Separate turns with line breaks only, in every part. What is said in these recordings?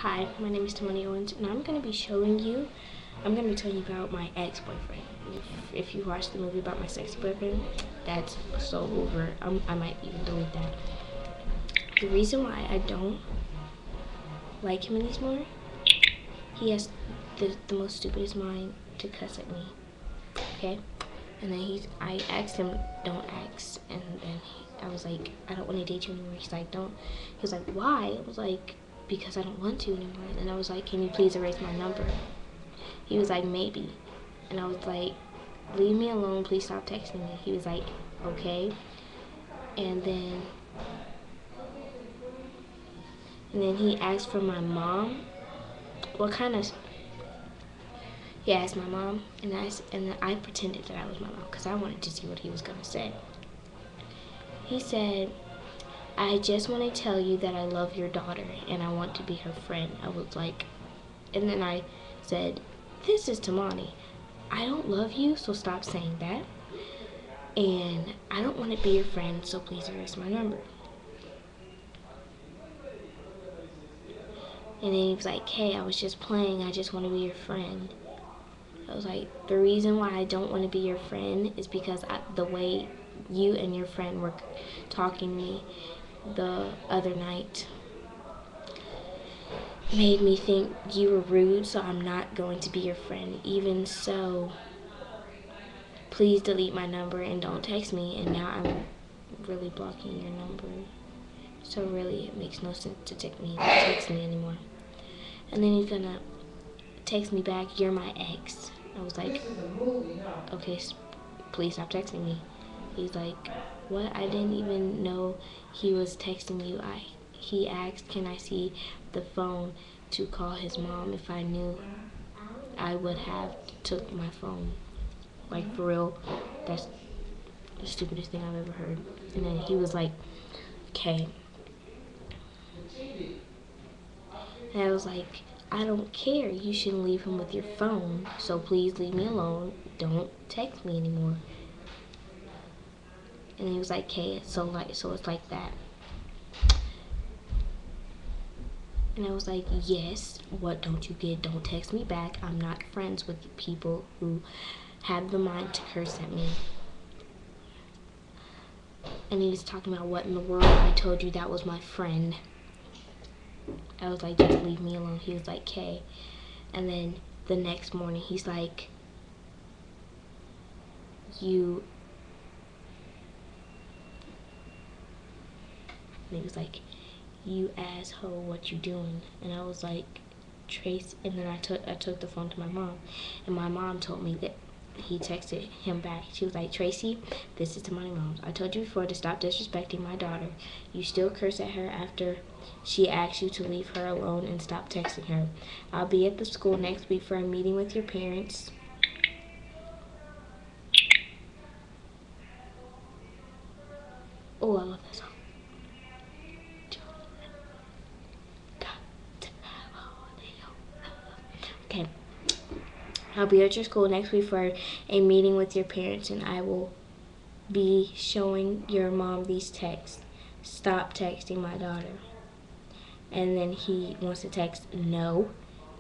Hi, my name is Timoni Owens, and I'm going to be telling you about my ex-boyfriend. If you watched the movie about my sexy boyfriend, that's so over. I might even delete that. The reason why I don't like him anymore, he has the most stupidest mind to cuss at me, okay? And then I asked him, don't ask, and then I was like, I don't want to date you anymore. He's like, don't. He was like, why? I was like, because I don't want to anymore. And I was like, can you please erase my number? He was like, maybe. And I was like, leave me alone, please stop texting me. He was like, okay. And then he asked for my mom. He asked my mom, and then I pretended that I was my mom because I wanted to see what he was gonna say. He said, I just want to tell you that I love your daughter and I want to be her friend. I was like, and then I said, this is Timoni. I don't love you, so stop saying that. And I don't want to be your friend, so please erase my number. And then he was like, hey, I was just playing. I just want to be your friend. I was like, the reason why I don't want to be your friend is because the way you and your friend were talking to me the other night made me think you were rude, so I'm not going to be your friend. Even so, please delete my number and don't text me. And now I'm really blocking your number. So really, it makes no sense to text me anymore. And then he's gonna text me back, you're my ex. I was like, okay, please stop texting me. He's like, what? I didn't even know he was texting you. He asked, can I see the phone to call his mom? If I knew, I would have took my phone. Like, for real, that's the stupidest thing I've ever heard. And then he was like, okay. And I was like, I don't care. You shouldn't leave him with your phone. So please leave me alone. Don't text me anymore. And he was like, okay, so it's like that. And I was like, yes, what don't you get? Don't text me back. I'm not friends with people who have the mind to curse at me. And he was talking about, what in the world? I told you that was my friend. I was like, just leave me alone. He was like, okay. And then the next morning, he's like, and he was like, you asshole, what you doing? And I was like, Trace. And then I took the phone to my mom, and my mom told me that he texted him back. She was like, Tracy, this is to my mom. I told you before to stop disrespecting my daughter. You still curse at her after she asked you to leave her alone and stop texting her. I'll be at the school next week for a meeting with your parents. Oh, I love that song. Okay. I'll be at your school next week for a meeting with your parents, and I will be showing your mom these texts. Stop texting my daughter. And then he wants to text no.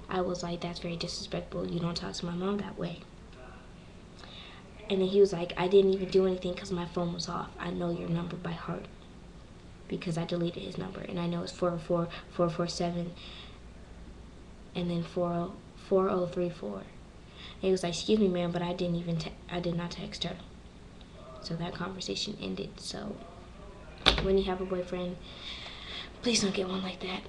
I was like, that's very disrespectful. You don't talk to my mom that way. And then he was like, I didn't even do anything because my phone was off. I know your number by heart because I deleted his number, and I know it's 404-447 and then 4034. And he was like, excuse me, ma'am, but I did not text her. So that conversation ended. So when you have a boyfriend, please don't get one like that.